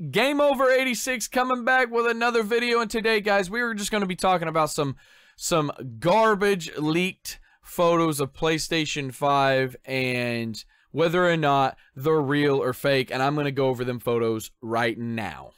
Game Over 86 coming back with another video, and today, guys, we were just going to be talking about some garbage leaked photos of PlayStation 5 and whether or not they're real or fake, and I'm going to go over them photos right now.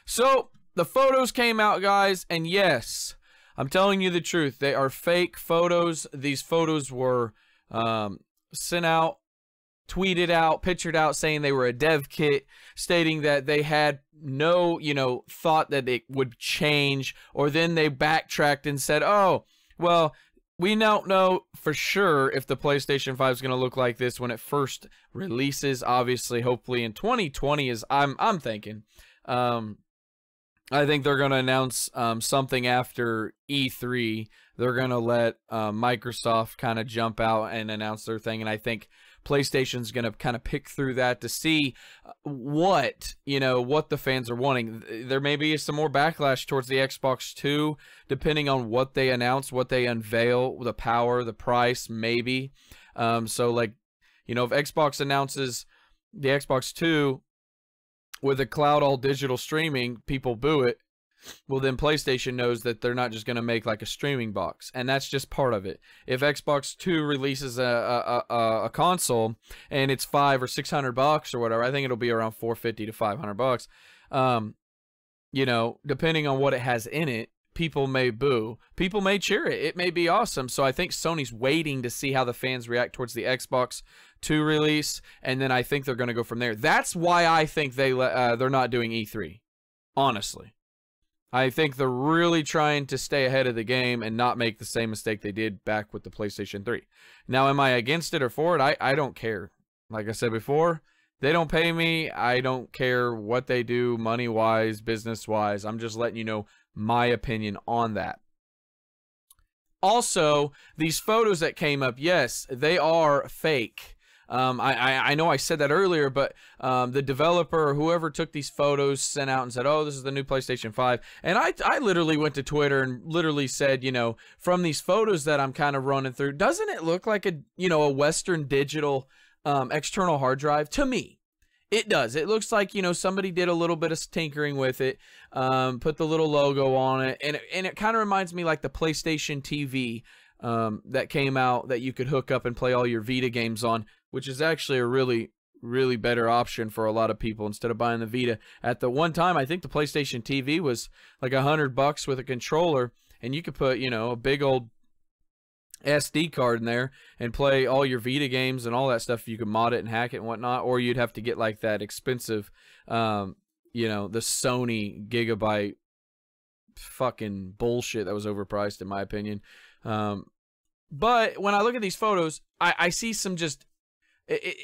So, the photos came out, guys, and yes, I'm telling you the truth, they are fake photos. These photos were sent out, tweeted out, pictured out, saying they were a dev kit, stating that they had no, thought that it would change, or then they backtracked and said, oh, well, we don't know for sure if the PlayStation 5 is going to look like this when it first releases. Obviously, hopefully in 2020 is I'm thinking. I think they're going to announce something after E3. They're going to let Microsoft kind of jump out and announce their thing, and I think PlayStation's going to kind of pick through that to see what the fans are wanting. There may be some more backlash towards the Xbox 2, depending on what they announce, what they unveil, the power, the price, maybe. So, like, if Xbox announces the Xbox 2 with a cloud all digital streaming, people boo it. Well, then PlayStation knows that they're not just going to make like a streaming box, and that's just part of it. If Xbox 2 releases a console and it's $500 or $600 or whatever, I think it'll be around $450 to $500. Depending on what it has in it, people may boo, people may cheer it. It may be awesome. So I think Sony's waiting to see how the fans react towards the Xbox 2 release, and then I think they're going to go from there. That's why I think they're not doing E3. Honestly. I think they're really trying to stay ahead of the game and not make the same mistake they did back with the PlayStation 3. Now, am I against it or for it? I don't care. Like I said before, they don't pay me. I don't care what they do money-wise, business-wise. I'm just letting you know my opinion on that. Also, these photos that came up, yes, they are fake. I know I said that earlier, but the developer or whoever took these photos sent out and said, oh, this is the new PlayStation 5. And I literally went to Twitter and literally said, from these photos that I'm kind of running through, doesn't it look like a Western Digital external hard drive? To me, it does. It looks like, somebody did a little bit of tinkering with it, put the little logo on it. And it kind of reminds me like the PlayStation TV that came out that you could hook up and play all your Vita games on, which is actually a really, really better option for a lot of people instead of buying the Vita. At the one time, I think the PlayStation TV was like $100 with a controller, and you could put, a big old SD card in there and play all your Vita games and all that stuff. You could mod it and hack it and whatnot, or you'd have to get like that expensive, the Sony Gigabyte fucking bullshit that was overpriced in my opinion. But when I look at these photos, I see some just...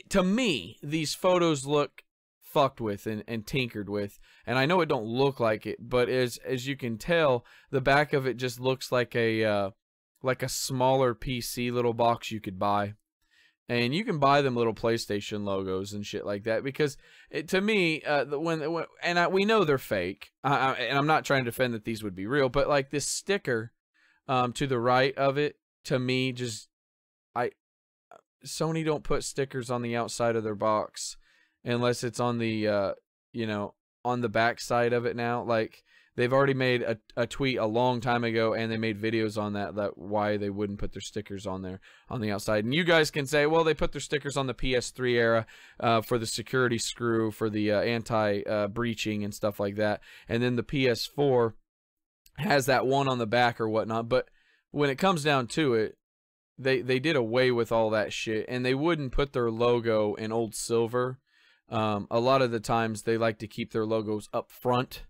to me, these photos look fucked with and tinkered with, and I know it don't look like it, but as you can tell, the back of it just looks like a smaller PC little box you could buy, and you can buy them little PlayStation logos and shit like that, because to me, we know they're fake, and I'm not trying to defend that these would be real, but like this sticker to the right of it, to me, just Sony don't put stickers on the outside of their box unless it's on the on the back side of it now. Like, they've already made a tweet a long time ago, and they made videos on that why they wouldn't put their stickers on there on the outside. And you guys can say, well, they put their stickers on the PS3 era for the security screw, for the anti-breaching and stuff like that, and then the PS4 has that one on the back or whatnot. But when it comes down to it, they did away with all that shit, and they wouldn't put their logo in old silver. A lot of the times they like to keep their logos up front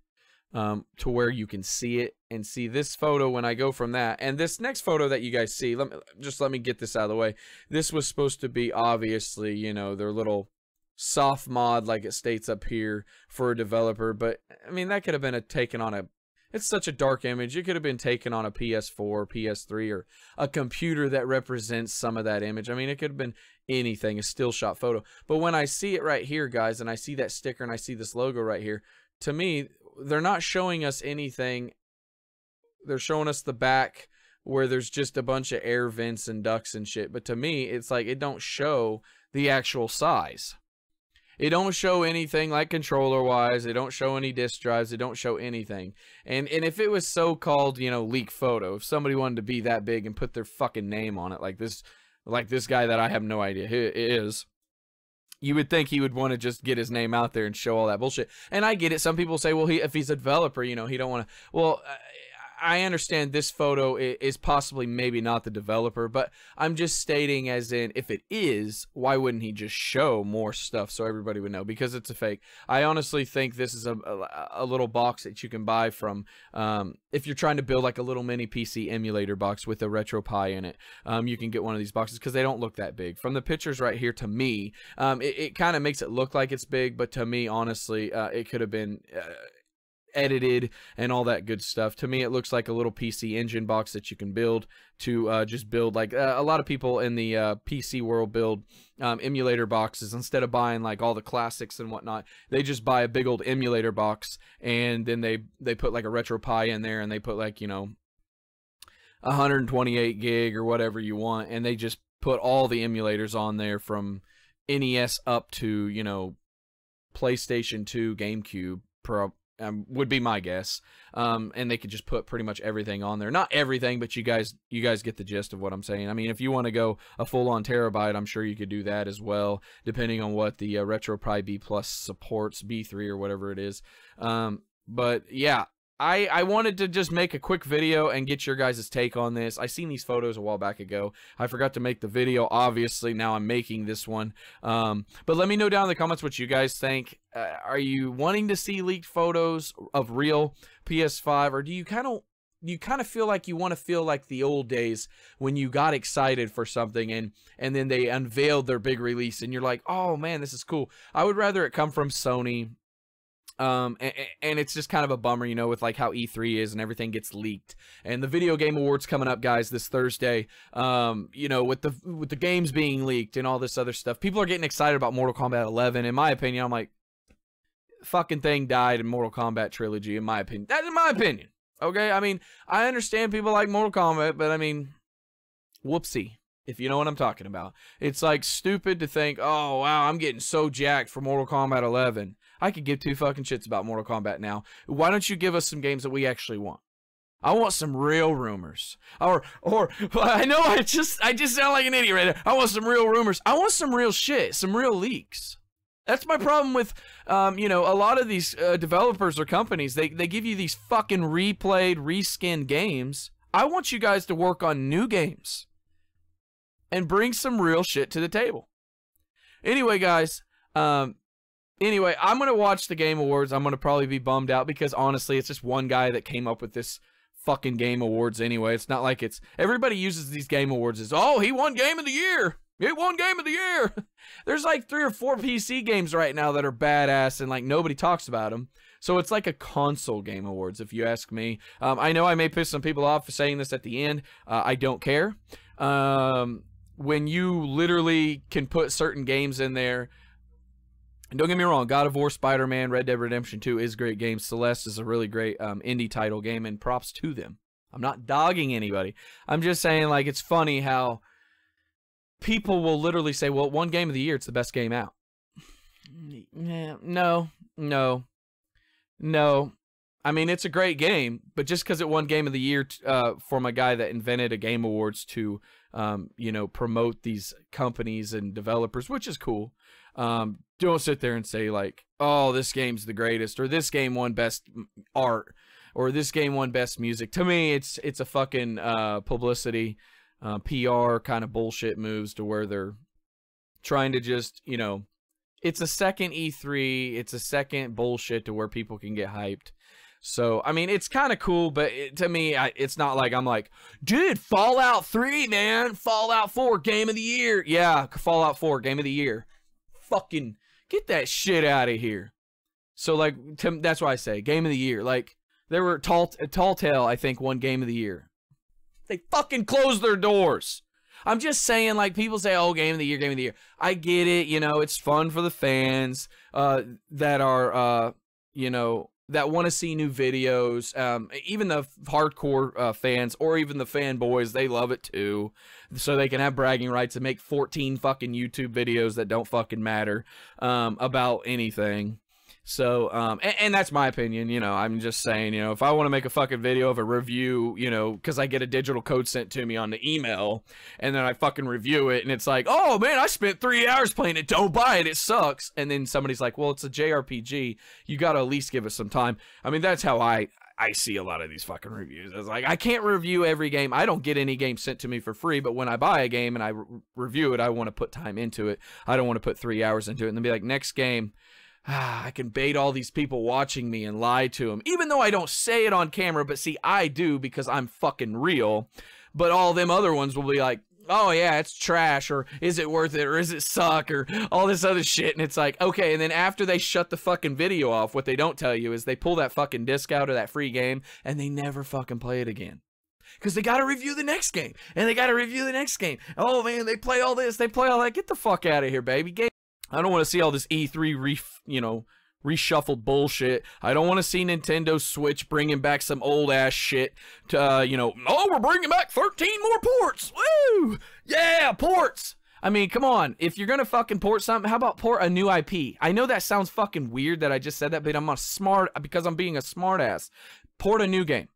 to where you can see it. And see this photo, when I go from that, and this next photo that you guys see, let me get this out of the way. This was supposed to be, obviously, their little soft mod, like it states up here, for a developer. But I mean, that could have been taken on it's such a dark image. It could have been taken on a PS4, PS3, or a computer that represents some of that image. I mean, it could have been anything, a still shot photo. But when I see it right here, guys, and I see that sticker and I see this logo right here, to me, they're not showing us anything. They're showing us the back where there's just a bunch of air vents and ducts and shit. But to me, it's like it don't show the actual size. It don't show anything like controller-wise. It don't show any disk drives. It don't show anything. And if it was so-called, you know, leak photo, if somebody wanted to be that big and put their fucking name on it, like this guy that I have no idea who is, you would think he would want to just get his name out there and show all that bullshit. And I get it. Some people say, well, if he's a developer, you know, he don't want to. Well, I understand this photo is possibly maybe not the developer, but I'm just stating as in, if it is, why wouldn't he just show more stuff so everybody would know? Because it's a fake. I honestly think this is a little box that you can buy from, if you're trying to build like a little mini PC emulator box with a RetroPie in it. You can get one of these boxes because they don't look that big. From the pictures right here, to me, it kind of makes it look like it's big, but to me, honestly, it could have been edited and all that good stuff. To me, it looks like a little PC engine box that you can build to just build, like a lot of people in the PC world build emulator boxes. Instead of buying like all the classics and whatnot, they just buy a big old emulator box, and then they put like a RetroPie in there, and they put like, you know, 128 gig or whatever you want, and they just put all the emulators on there from NES up to, you know, PlayStation 2, GameCube, Pro. Would be my guess, and they could just put pretty much everything on there. Not everything, but you guys get the gist of what I'm saying. I mean, if you want to go a full-on terabyte, I'm sure you could do that as well, depending on what the RetroPie B Plus supports, B3 or whatever it is. But yeah, I wanted to just make a quick video and get your guys' take on this. I seen these photos a while back ago. I forgot to make the video, obviously. Now I'm making this one. But let me know down in the comments what you guys think. Are you wanting to see leaked photos of real PS5, or do you kind of feel like you want to feel like the old days when you got excited for something and then they unveiled their big release and you're like, oh man, this is cool. I would rather it come from Sony. And it's just kind of a bummer, you know, with like how E3 is and everything gets leaked. And the Video Game Awards coming up, guys, this Thursday. You know, with the games being leaked and all this other stuff, people are getting excited about Mortal Kombat 11. In my opinion, I'm like, fucking thing died in Mortal Kombat trilogy. In my opinion, that's in my opinion. Okay, I mean, I understand people like Mortal Kombat, but I mean, whoopsie. If you know what I'm talking about. It's like stupid to think, oh wow, I'm getting so jacked for Mortal Kombat 11. I could give two fucking shits about Mortal Kombat now. Why don't you give us some games that we actually want? I want some real rumors. Or I know I just sound like an idiot right now. I want some real rumors. I want some real shit, some real leaks. That's my problem with, you know, a lot of these developers or companies. They give you these fucking replayed, reskinned games. I want you guys to work on new games and bring some real shit to the table. Anyway, guys, anyway, I'm going to watch the Game Awards. I'm going to probably be bummed out because, honestly, it's just one guy that came up with this fucking Game Awards anyway. It's not like it's... Everybody uses these Game Awards as, oh, he won Game of the Year. He won Game of the Year. There's like 3 or 4 PC games right now that are badass and, like, nobody talks about them. So it's like a console Game Awards, if you ask me. I know I may piss some people off for saying this at the end. I don't care. When you literally can put certain games in there... And don't get me wrong, God of War, Spider-Man, Red Dead Redemption 2 is a great game. Celeste is a really great indie title game, and props to them. I'm not dogging anybody. I'm just saying, like, it's funny how people will literally say, well, one game of the year, it's the best game out. No. I mean, it's a great game, but just because it won Game of the Year for my guy that invented a Game Awards to, you know, promote these companies and developers, which is cool. Don't sit there and say like, oh, this game's the greatest, or this game won best art, or this game won best music. To me, it's a fucking publicity, PR kind of bullshit moves to where they're trying to just, you know, it's a second E3, it's a second bullshit to where people can get hyped. So, I mean, it's kind of cool, but to me, it's not like I'm like, dude, Fallout 3, man, Fallout 4, Game of the Year. Yeah, Fallout 4, Game of the Year. Fucking get that shit out of here. So, like, that's why I say Game of the Year. Like, there were Tall Tale, I think, won Game of the Year. They fucking closed their doors. I'm just saying, like, people say, oh, Game of the Year, Game of the Year. I get it, you know, it's fun for the fans that are, you know, that want to see new videos, even the hardcore fans or even the fanboys, they love it too. So they can have bragging rights and make 14 fucking YouTube videos that don't fucking matter about anything. So, and that's my opinion, you know, I'm just saying, you know, if I want to make a fucking video of a review, you know, because I get a digital code sent to me on the email, and then I fucking review it, and it's like, oh, man, I spent 3 hours playing it, don't buy it, it sucks. And then somebody's like, well, it's a JRPG, you gotta at least give it some time. I mean, that's how I see a lot of these fucking reviews. It's like, I can't review every game. I don't get any game sent to me for free, but when I buy a game and I review it, I want to put time into it. I don't want to put 3 hours into it and then be like, next game, I can bait all these people watching me and lie to them. Even though I don't say it on camera, but see, I do because I'm fucking real. But all them other ones will be like, oh yeah, it's trash, or is it worth it, or is it suck, or all this other shit. And it's like, okay, and then after they shut the fucking video off, what they don't tell you is they pull that fucking disc out of that free game, and they never fucking play it again. Because they gotta review the next game, and they gotta review the next game. Oh man, they play all this, they play all that. Get the fuck out of here, baby. I don't want to see all this E3 reshuffled bullshit. I don't want to see Nintendo Switch bringing back some old ass shit to, you know, oh, we're bringing back 13 more ports. Woo! Yeah, ports. I mean, come on. If you're going to fucking port something, how about port a new IP? I know that sounds fucking weird that I just said that, but I'm because I'm being a smart ass. Port a new game.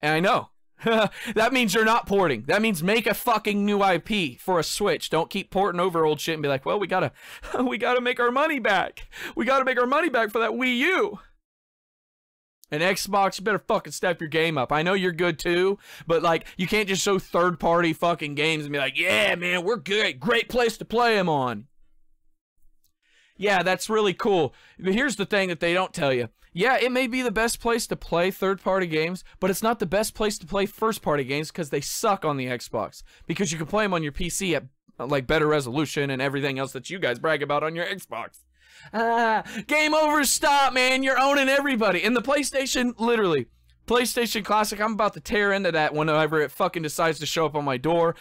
And I know. That means you're not porting. That means make a fucking new IP for a Switch. Don't keep porting over old shit and be like, well, we gotta make our money back. We gotta make our money back for that Wii U. And Xbox, you better fucking step your game up. I know you're good too, but like, you can't just show third-party fucking games and be like, yeah, man, we're good. Great place to play them on. Yeah, that's really cool. But here's the thing that they don't tell you. Yeah, it may be the best place to play third-party games, but it's not the best place to play first-party games because they suck on the Xbox. Because you can play them on your PC at like better resolution and everything else that you guys brag about on your Xbox. Game over, stop, man. You're owning everybody. And the PlayStation, literally, PlayStation Classic, I'm about to tear into that whenever it fucking decides to show up on my door.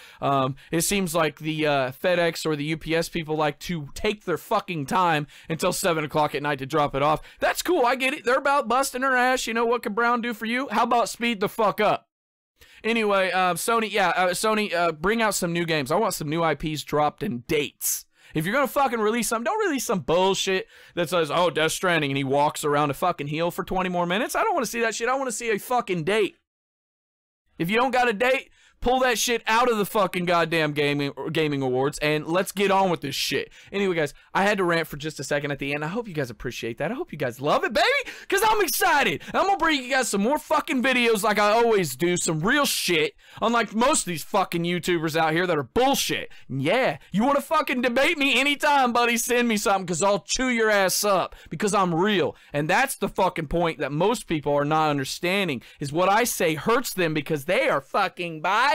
It seems like the FedEx or the UPS people like to take their fucking time until 7 o'clock at night to drop it off. That's cool, I get it. They're about busting her ass. You know what can Brown do for you? How about speed the fuck up? Anyway, Sony, Sony, bring out some new games. I want some new IPs dropped and dates. If you're gonna fucking release something, don't release some bullshit that says, oh, Death Stranding, and he walks around a fucking hill for 20 more minutes. I don't want to see that shit. I want to see a fucking date. If you don't got a date, pull that shit out of the fucking goddamn gaming awards, and let's get on with this shit. Anyway, guys, I had to rant for just a second at the end. I hope you guys appreciate that. I hope you guys love it, baby, because I'm excited. I'm gonna bring you guys some more fucking videos like I always do, some real shit, unlike most of these fucking YouTubers out here that are bullshit. And yeah, you want to fucking debate me anytime, buddy, send me something, because I'll chew your ass up, because I'm real. And that's the fucking point that most people are not understanding, is what I say hurts them because they are fucking biased.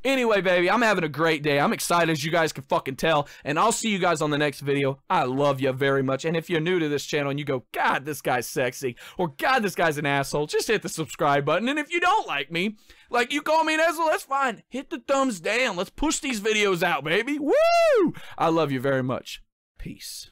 Anyway, baby, I'm having a great day. I'm excited, as you guys can fucking tell, and I'll see you guys on the next video. I love you very much, and if you're new to this channel and you go, God, this guy's sexy, or God, this guy's an asshole, just hit the subscribe button. And if you don't like me, like you call me an asshole, that's fine. Hit the thumbs down. Let's push these videos out, baby. Woo! I love you very much. Peace.